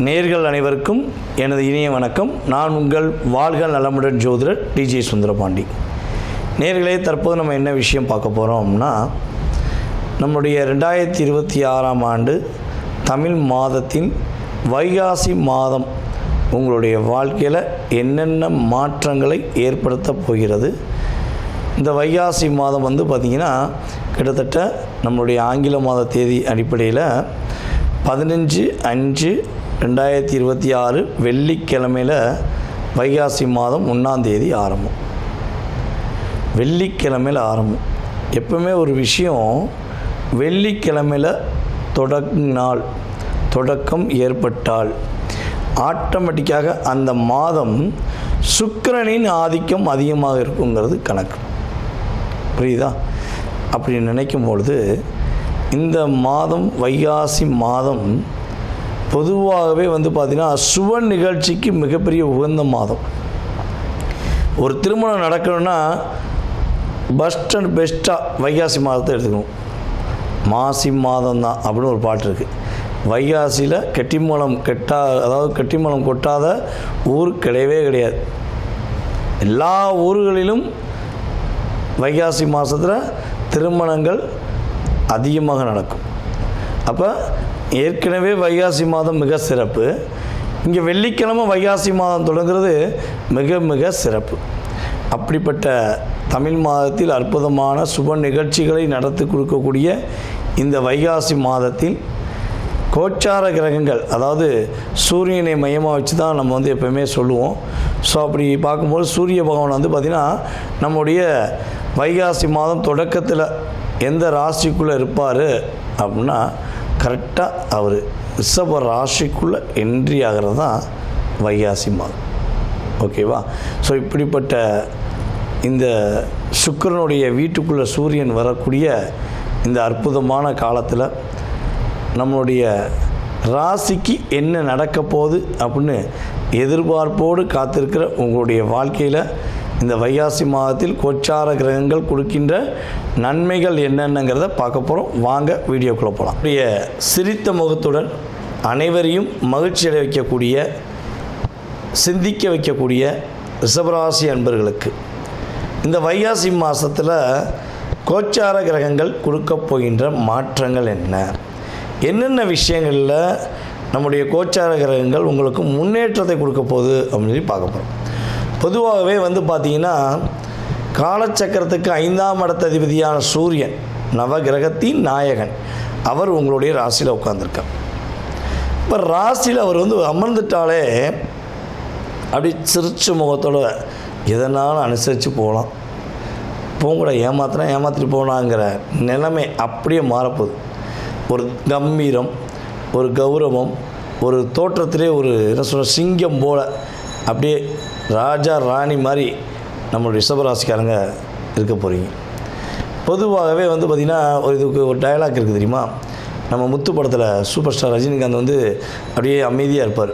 நேயர்கள் அனைவருக்கும் எனது இனிய வணக்கம். நான் உங்கள் வாழ்க நலமுடன் ஜோதிடர் டிஜே சுந்தரபாண்டி. நேயர்களே, தற்போது நம்ம என்ன விஷயம் பார்க்க போகிறோம்னா, நம்முடைய 2026ஆம் ஆண்டு தமிழ் மாதத்தின் வைகாசி மாதம் உங்களுடைய வாழ்க்கையில் என்னென்ன மாற்றங்களை ஏற்படுத்த போகிறது. இந்த வைகாசி மாதம் பார்த்திங்கன்னா கிட்டத்தட்ட நம்மளுடைய ஆங்கில மாத தேதி அடிப்படையில் 15/5/2026 வெள்ளிக்கிழமையில் வைகாசி மாதம் 1ஆம் தேதி ஆரம்பம். வெள்ளிக்கிழமையில் ஆரம்பம். எப்பவுமே ஒரு விஷயம் வெள்ளிக்கிழமையில் தொடக்கம் ஏற்பட்டால் ஆட்டோமேட்டிக்காக அந்த மாதம் சுக்கிரனின் ஆதிக்கம் அதிகமாக இருக்குங்கிறது கணக்கு. புரியுதா? அப்படி நினைக்கும் பொழுது இந்த மாதம் வைகாசி மாதம் பொதுவாகவே பார்த்திங்கன்னா சுப நிகழ்ச்சிக்கு மிகப்பெரிய உகந்த மாதம். ஒரு திருமணம் நடக்கணும்னா பெஸ்ட் அண்ட் பெஸ்ட்டாக வைகாசி மாதத்தை எடுத்துக்கணும். மாசி மாதம் தான் அப்படின்னு ஒரு பாட்டு இருக்குது. வைகாசியில் கெட்டிமலம் கொட்டாத ஊர் கிடையவே கிடையாது. எல்லா ஊர்களிலும் வைகாசி மாதத்தில் திருமணங்கள் அதிகமாக நடக்கும். அப்போ ஏற்கனவே வைகாசி மாதம் மிக சிறப்பு. இங்கே வெள்ளிக்கிழமை வைகாசி மாதம் தொடங்குறது மிக மிக சிறப்பு. அப்படிப்பட்ட தமிழ் மாதத்தில் அற்புதமான சுப நிகழ்ச்சிகளை நடத்தி கொடுக்கக்கூடிய இந்த வைகாசி மாதத்தில் கோச்சார கிரகங்கள், அதாவது சூரியனை மையமாக வச்சு தான் நம்ம எப்போயுமே சொல்லுவோம். ஸோ அப்படி பார்க்கும்போது சூரிய பகவான் பார்த்திங்கன்னா நம்முடைய வைகாசி மாதம் தொடக்கத்தில் எந்த ராசிக்குள்ளே இருப்பார் அப்படின்னா கரெக்டாக அவர் ரிஷப ராசிக்குள்ளே என்ட்ரி ஆகிறது தான் வைகாசி மாதம். ஓகேவா? ஸோ இப்படிப்பட்ட இந்த சுக்கிரனுடைய வீட்டுக்குள்ளே சூரியன் வரக்கூடிய இந்த அற்புதமான காலத்தில் நம்மளுடைய ராசிக்கு என்ன நடக்க போகுது அப்படின்னு எதிர்பார்ப்போடு காத்திருக்கிற உங்களுடைய வாழ்க்கையில் இந்த வைகாசி மாதத்தில் கோச்சார கிரகங்கள் கொடுக்கின்ற நன்மைகள் என்னென்னங்கிறத பார்க்க போகிறோம். வாங்க வீடியோக்குள்ளே போகலாம். உடைய சிரித்த முகத்துடன் அனைவரையும் மகிழ்ச்சி அடைய வைக்கக்கூடிய, சிந்திக்க வைக்கக்கூடிய ரிஷபராசி அன்பர்களுக்கு இந்த வைகாசி மாதத்தில் கோச்சார கிரகங்கள் கொடுக்க போகின்ற மாற்றங்கள் என்னென்ன விஷயங்களில் நம்முடைய கோச்சார கிரகங்கள் உங்களுக்கு முன்னேற்றத்தை கொடுக்க போகுது அப்படின்னு சொல்லி பார்க்க போகிறோம். பொதுவாகவே பார்த்திங்கன்னா காலச்சக்கரத்துக்கு 5ஆம் இடத்த அதிபதியான சூரியன் நவகிரகத்தின் நாயகன் அவர் உங்களுடைய ராசியில் உட்கார்ந்துருக்கார். இப்போ ராசியில் அவர் அமர்ந்துட்டாலே அப்படி சிரிச்ச முகத்தோடு எதனாலும் அனுசரித்து போகலாம், போங்கூட ஏமாத்திட்டு போகலாங்கிற நிலைமை அப்படியே மாறப்போகுது. ஒரு கம்பீரம், ஒரு கௌரவம், ஒரு தோற்றத்திலே ஒரு சிங்கம் போல் அப்படியே ராஜா ராணி மாதிரி நம்மளுடைய ரிஷபராசிக்காரங்க இருக்க போகிறீங்க. பொதுவாகவே பார்த்திங்கன்னா இதுக்கு ஒரு டயலாக் இருக்குது தெரியுமா? நம்ம முத்து படத்தில் சூப்பர் ஸ்டார் ரஜினிகாந்த் அப்படியே அமைதியாக இருப்பார்.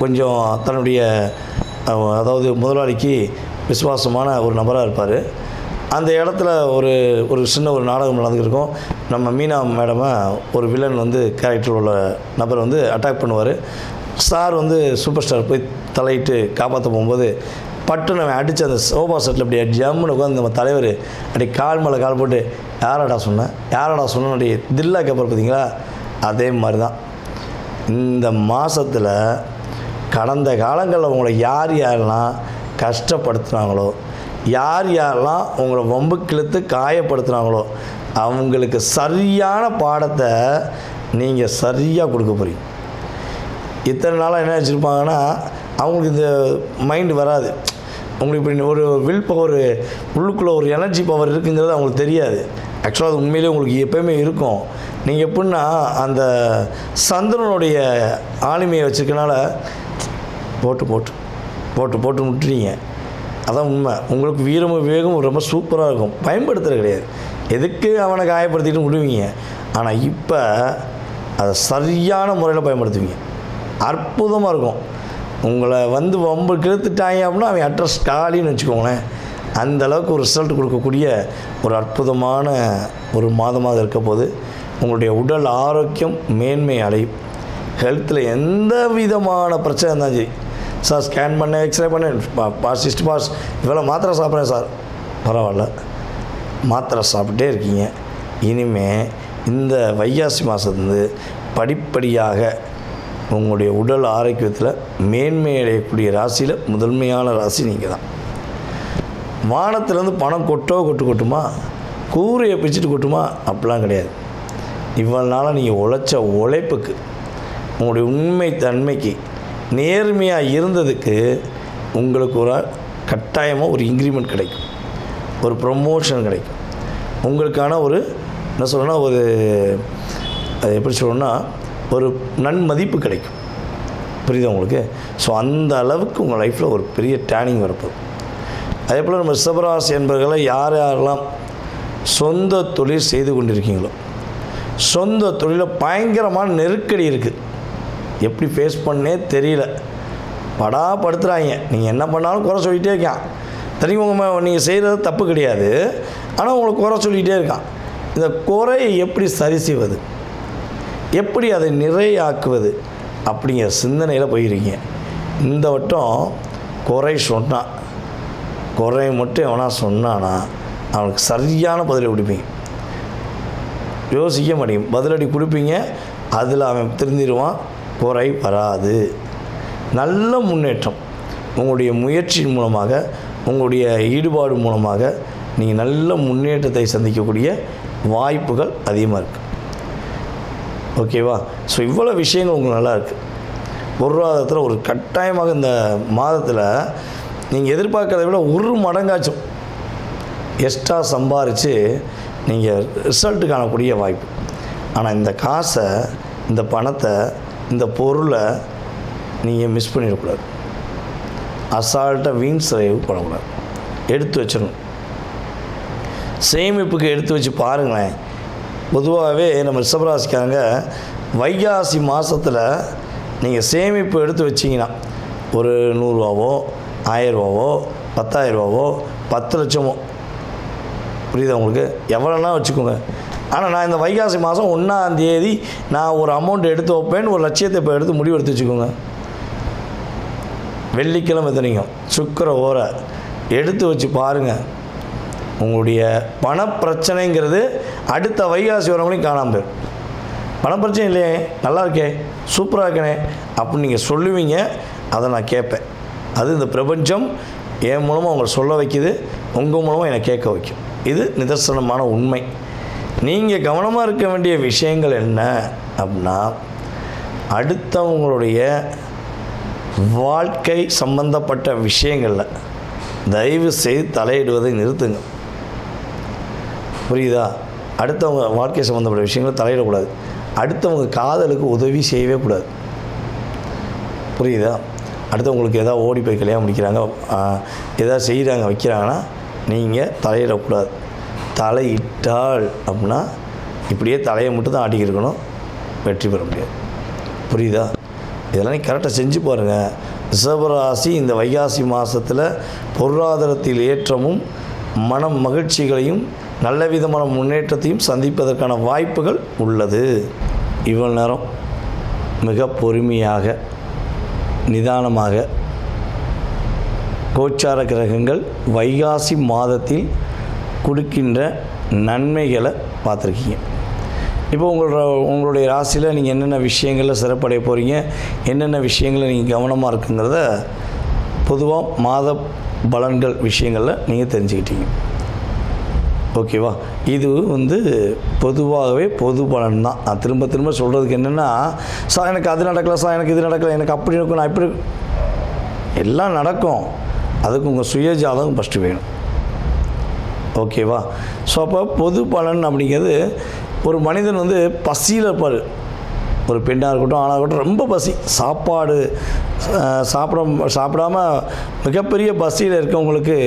கொஞ்சம் தன்னுடைய அதாவது முதலாளிக்கு விசுவாசமான ஒரு நபராக இருப்பார். அந்த இடத்துல ஒரு சின்ன ஒரு நாடகம் நடந்துருக்கும். நம்ம மீனா மேடமை ஒரு வில்லன் கேரக்டர் உள்ள நபர் அட்டாக் பண்ணுவார். ஸ்டார் சூப்பர் ஸ்டார் போய் தலையிட்டு காப்பாற்ற போகும்போது பட்டுன்னு அவன் அடித்து அந்த சோஃபா செட்டில் அப்படியே ஜம்முன்னு உட்காந்து நம்ம தலைவர் அப்படி கால் மேலே கால் போட்டு யாரடா சொன்னேன் அப்படி தில்லா கேட்பார். பார்த்தீங்களா? அதே மாதிரி தான் இந்த மாதத்தில் கடந்த காலங்களில் உங்களை யாரெல்லாம் கஷ்டப்படுத்துனாங்களோ, யாரெல்லாம் உங்களை வம்பு கிழத்து காயப்படுத்துனாங்களோ அவங்களுக்கு சரியான பாடத்தை நீங்கள் சரியாக கொடுக்க போகிறீங்க. இத்தனை நாளாக என்ன வச்சுருப்பாங்கன்னா அவங்களுக்கு இந்த மைண்டு வராது. உங்களுக்கு இப்படி ஒரு வில் பவர், உள்ளுக்குள்ளே ஒரு எனர்ஜி பவர் இருக்குங்கிறது அவங்களுக்கு தெரியாது. ஆக்சுவலாக அது உண்மையிலே உங்களுக்கு எப்போயுமே இருக்கும். நீங்கள் எப்படின்னா அந்த சந்திரனுடைய ஆளுமையை வச்சுருக்கனால போட்டு முட்டுறீங்க. அதான் உண்மை. உங்களுக்கு வீரமும் விவேகம் ரொம்ப சூப்பராக இருக்கும். பயன்படுத்துகிறது கிடையாது. எதுக்கு அவனை காயப்படுத்திட்டு விடுவீங்க. ஆனால் இப்போ அதை சரியான முறையில் பயன்படுத்துவீங்க. அற்புதமாக இருக்கும். உங்களை வம்பு கிழத்துட்டாங்க அப்படின்னா அவன் அட்ரஸ் காலின்னு வச்சுக்கோங்களேன். அந்தளவுக்கு ஒரு ரிசல்ட் கொடுக்கக்கூடிய ஒரு அற்புதமான ஒரு மாதமாக இருக்க போது உங்களுடைய உடல் ஆரோக்கியம் மேன்மை அடையும். ஹெல்த்தில் எந்த விதமான பிரச்சனை இருந்தாலும் சரி, சார் ஸ்கேன் பண்ண, எக்ஸ்ரே பண்ண, பாஸ் இவ்வளோ மாத்திரை சாப்பிட்றேன் சார், பரவாயில்ல, மாத்திரை சாப்பிட்டே இருக்கீங்க. இனிமேல் இந்த வைகாசி மாதத்துலேருந்து படிப்படியாக உங்களுடைய உடல் ஆரோக்கியத்தில் மேன்மை அடையக்கூடிய ராசியில் முதன்மையான ராசி நீங்கள் தான். வானத்திலேருந்து பணம் கொட்டுமா, கூரையை பிச்சுட்டு கொட்டுமா, அப்படிலாம் கிடையாது. இவ்வளோ நாளாக நீங்கள் உழைச்ச உழைப்புக்கு, உங்களுடைய உண்மை தன்மைக்கு, நேர்மையாக இருந்ததுக்கு உங்களுக்கு ஒரு கட்டாயமாக ஒரு இன்க்ரிமெண்ட் கிடைக்கும், ஒரு ப்ரமோஷன் கிடைக்கும், உங்களுக்கான ஒரு என்ன சொல்லணும்னா ஒரு அது எப்படி சொல்லணும்னா ஒரு நன்மதிப்பு கிடைக்கும். புரியுதா உங்களுக்கு? ஸோ அந்த அளவுக்கு உங்கள் லைஃப்பில் ஒரு பெரிய டேர்னிங் வரப்போகுது. அதே போல் நம்ம ரிஷபராசி என்பவர்களை யாரெல்லாம் சொந்த தொழில் செய்து கொண்டிருக்கீங்களோ, சொந்த தொழிலில் பயங்கரமான நெருக்கடி இருக்குது, எப்படி ஃபேஸ் பண்ணே தெரியல, படுத்துகிறாங்க. நீங்கள் என்ன பண்ணாலும் குறை சொல்லிகிட்டே இருக்கான். தெரியுமா, நீங்கள் செய்கிறது தப்பு கிடையாது, ஆனால் உங்களுக்கு குறை சொல்லிகிட்டே இருக்கான். இந்த குறையை எப்படி சரி செய்வது, எப்படி அதை நிறையாக்குவது அப்படிங்கிற சிந்தனையில் போயிருக்கீங்க. இந்த வட்டம் குறை சொன்னான், குறை மட்டும் எவனா சொன்னான்னா அவனுக்கு சரியான பதிலை கொடுப்பீங்க. யோசிக்க மாட்டேங்க, பதிலடி கொடுப்பீங்க, அதில் அவன் திருந்திடுவான், குறை வராது. நல்ல முன்னேற்றம் உங்களுடைய முயற்சியின் மூலமாக, உங்களுடைய ஈடுபாடு மூலமாக நீங்கள் நல்ல முன்னேற்றத்தை சந்திக்கக்கூடிய வாய்ப்புகள் அதிகமாக இருக்குது. ஓகேவா? ஸோ இவ்வளோ விஷயங்கள் உங்களுக்கு நல்லா இருக்குது. பொருளாதாரத்தில் ஒரு கட்டாயமாக இந்த மாதத்தில் நீங்கள் எதிர்பார்க்கறத விட ஒரு மடங்காச்சும் எக்ஸ்ட்ரா சம்பாரித்து நீங்கள் ரிசல்ட்டு காணக்கூடிய வாய்ப்பு. ஆனால் இந்த காசை, இந்த பணத்தை, இந்த பொருளை நீங்கள் மிஸ் பண்ணிடக்கூடாது. அசால்ட்டாக வீண் செலவு பண்ணக்கூடாது, எடுத்து வச்சிடணும். சேமிப்புக்கு எடுத்து வச்சு பாருங்களேன். பொதுவாகவே நம்ம ரிஷபராசிக்காரங்க வைகாசி மாதத்தில் நீங்கள் சேமிப்பு எடுத்து வச்சிங்கன்னா ஒரு 100 ரூபாவோ 1000 ரூபாவோ 10,000 ரூபாவோ 10 லட்சமோ, புரியுதா உங்களுக்கு, எவ்வளோனா வச்சுக்கோங்க. ஆனால் நான் இந்த வைகாசி மாதம் 1ஆம் தேதி நான் ஒரு அமௌண்ட் எடுத்து வைப்பேன்னு ஒரு லட்சியத்தை இப்போ எடுத்து முடிவு எடுத்து வச்சுக்கோங்க. வெள்ளிக்கிழமை தெரியும், சுக்கிர ஓரை எடுத்து வச்சு பாருங்கள். உங்களுடைய பணப்பிரச்சனைங்கிறது அடுத்த வைகாசி வரவங்களையும் காணாமல் போயிடும். பணப்பிரச்சனை இல்லையே, நல்லா இருக்கே, சூப்பராக இருக்கனே அப்படின்னு நீங்கள் சொல்லுவீங்க. அதை நான் கேட்பேன். அது இந்த பிரபஞ்சம் என் மூலமாக உங்களை சொல்ல வைக்குது, உங்கள் மூலமாக என்னை கேட்க வைக்கும். இது நிதர்சனமான உண்மை. நீங்கள் கவனமாக இருக்க வேண்டிய விஷயங்கள் என்ன அப்படின்னா, அடுத்தவங்களுடைய வாழ்க்கை சம்பந்தப்பட்ட விஷயங்களில் தயவு செய்து தலையிடுவதை நிறுத்துங்க. புரியுதா? அடுத்தவங்க வாழ்க்கை சம்மந்தப்பட்ட விஷயங்களை தலையிடக்கூடாது. அடுத்தவங்க காதலுக்கு உதவி செய்யவே கூடாது. புரியுதா? அடுத்தவங்களுக்கு எதாவது ஓடி போய் கல்யாணம் முடிக்கிறாங்க, எதாவது செய்கிறாங்க, வைக்கிறாங்கன்னா நீங்கள் தலையிடக்கூடாது. தலையிட்டால் அப்படின்னா இப்படியே தலையை மட்டும் தான் ஆட்டிக்கிட்டு இருக்கணும், வெற்றி பெற முடியாது. புரியுதா? இதெல்லாம் நீ கரெக்டாக செஞ்சு பாருங்கள். ரிஷபராசி இந்த வைகாசி மாதத்தில் பொருளாதாரத்தில் ஏற்றமும் மன மகிழ்ச்சிகளையும் நல்ல விதமான முன்னேற்றத்தையும் சந்திப்பதற்கான வாய்ப்புகள் உள்ளது. இவ்வளோ நேரம் மிக பொறுமையாக நிதானமாக கோச்சார கிரகங்கள் வைகாசி மாதத்தில் கொடுக்கின்ற நன்மைகளை பார்த்துருக்கீங்க. இப்போ உங்களுடைய ராசியில் நீங்கள் என்னென்ன விஷயங்களில் சிறப்படைய போகிறீங்க, என்னென்ன விஷயங்களில் நீங்கள் கவனமாக இருக்குங்கிறத பொதுவாக மாத பலன்கள் விஷயங்களில் நீங்கள் தெரிஞ்சுக்கிட்டீங்க. ஓகேவா? இது பொதுவாகவே பொது பலன் தான். நான் திரும்ப திரும்ப சொல்கிறதுக்கு என்னென்னா, சார் எனக்கு அது நடக்கலை, சார் எனக்கு இது நடக்கலை, எனக்கு அப்படி இருக்கும், நான் இப்படி எல்லாம் நடக்கும். அதுக்கு உங்கள் சுயஜாதகம் ஃபஸ்ட்டு வேணும். ஓகேவா? ஸோ அப்போ பொது பலன் அப்படிங்கிறது, ஒரு மனிதன் பசியில் இருப்பார். ஒரு பெண்ணாக இருக்கட்டும், ஆணாக இருக்கட்டும், ரொம்ப பசி, சாப்பாடு சாப்பிடாம மிகப்பெரிய பசியில் இருக்கவங்களுக்கு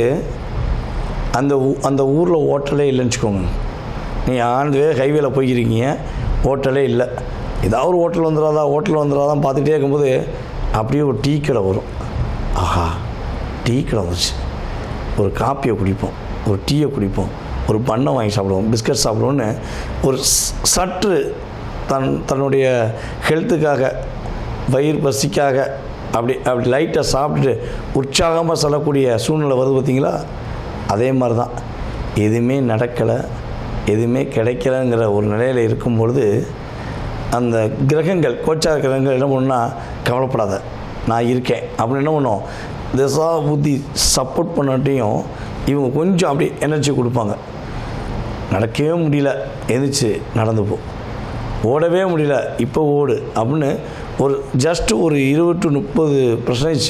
அந்த ஊரில் ஹோட்டலே இல்லைன்னு வச்சுக்கோங்க. நீங்கள் ஆண்டுவே ஹைவேல போய்க்கிறீங்க, ஹோட்டலே இல்லை, ஏதாவது ஒரு ஹோட்டல் வந்துடாதான் பார்த்துக்கிட்டே இருக்கும்போது அப்படியே ஒரு டீ கடை வரும். ஆஹா, டீ கடை வந்துச்சு, ஒரு காப்பியை குடிப்போம், ஒரு டீயை குடிப்போம், ஒரு பண்ணை வாங்கி சாப்பிடுவோம், பிஸ்கட் சாப்பிடுவோன்னு ஒரு சற்று தன்னுடைய ஹெல்த்துக்காக வயிறு பசிக்காக அப்படி லைட்டாக சாப்பிட்டுட்டு உற்சாகமாக சொல்லக்கூடிய சூழ்நிலை வருது பார்த்திங்களா? அதே மாதிரி தான் எதுவுமே நடக்கலை, எதுவுமே கிடைக்கலைங்கிற ஒரு நிலையில் இருக்கும் பொழுது அந்த கிரகங்கள், கோச்சார கிரகங்கள் என்ன பண்ணுன்னா, கவலைப்படாத நான் இருக்கேன் அப்படின்னு என்ன பண்ணும், திசா புத்தி சப்போர்ட் பண்ணாட்டையும் இவங்க கொஞ்சம் அப்படி எனர்ஜி கொடுப்பாங்க. நடக்கவே முடியல, எந்திரிச்சு நடந்து போ, ஓடவே முடியல, இப்போ ஓடு அப்படின்னு ஒரு ஜஸ்ட் ஒரு 20-30%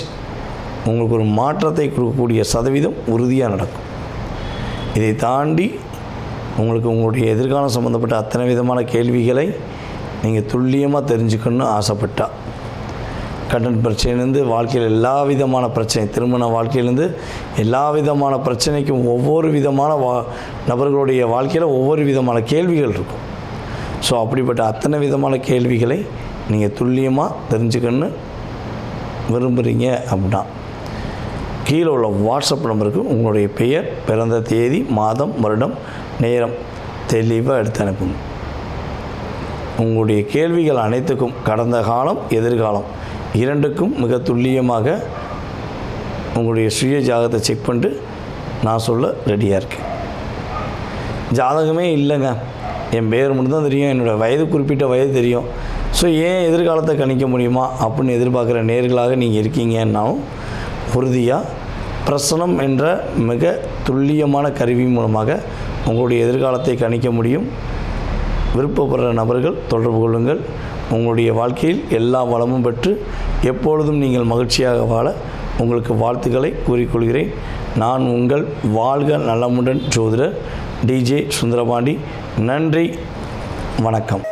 உங்களுக்கு ஒரு மாற்றத்தை கொடுக்கக்கூடிய சதவீதம் உறுதியாக நடக்கும். இதை தாண்டி உங்களுக்கு உங்களுடைய எதிர்காலம் சம்மந்தப்பட்ட அத்தனை விதமான கேள்விகளை நீங்கள் துல்லியமாக தெரிஞ்சுக்கணும்னு ஆசைப்பட்டா, கடன் பிரச்சனையிலேருந்து வாழ்க்கையில் எல்லா விதமான பிரச்சனை, திருமண வாழ்க்கையிலேருந்து எல்லா விதமான பிரச்சனைக்கும் ஒவ்வொரு விதமான நபர்களுடைய வாழ்க்கையில் ஒவ்வொரு விதமான கேள்விகள் இருக்கும். ஸோ அப்படிப்பட்ட அத்தனை விதமான கேள்விகளை நீங்கள் துல்லியமாக தெரிஞ்சுக்கணுன்னு விரும்புகிறீங்க அப்படின்னா கீழே உள்ள வாட்ஸ்அப் நம்பருக்கு உங்களுடைய பெயர், பிறந்த தேதி, மாதம், வருடம், நேரம் தெளிவாக எடுத்து அனுப்புங்க. உங்களுடைய கேள்விகள் அனைத்துக்கும் கடந்த காலம், எதிர்காலம் இரண்டுக்கும் மிக துல்லியமாக உங்களுடைய சுய ஜாதகத்தை செக் பண்ணிட்டு நான் சொல்ல ரெடியாக இருக்கேன். ஜாதகமே இல்லைங்க, என் பேர் மட்டும்தான் தெரியும், என்னோடய வயது குறிப்பிட்ட வயது தெரியும், ஸோ ஏன் எதிர்காலத்தை கணிக்க முடியுமா அப்படின்னு எதிர்பார்க்குற நேர்களாக நீங்கள் இருக்கீங்கன்னாலும் உறுதியாக பிரசனம் என்ற மிக துல்லியமான கருவி மூலமாக உங்களுடைய எதிர்காலத்தை கணிக்க முடியும். விருப்பப்படுற நபர்கள் தொடர்பு கொள்ளுங்கள். உங்களுடைய வாழ்க்கையில் எல்லா வளமும் பெற்று எப்பொழுதும் நீங்கள் மகிழ்ச்சியாக வாழ உங்களுக்கு வாழ்த்துக்களை கூறிக்கொள்கிறேன். நான் உங்கள் வாழ்க நலமுடன் ஜோதிடர் DJ சுந்தரபாண்டி. நன்றி, வணக்கம்.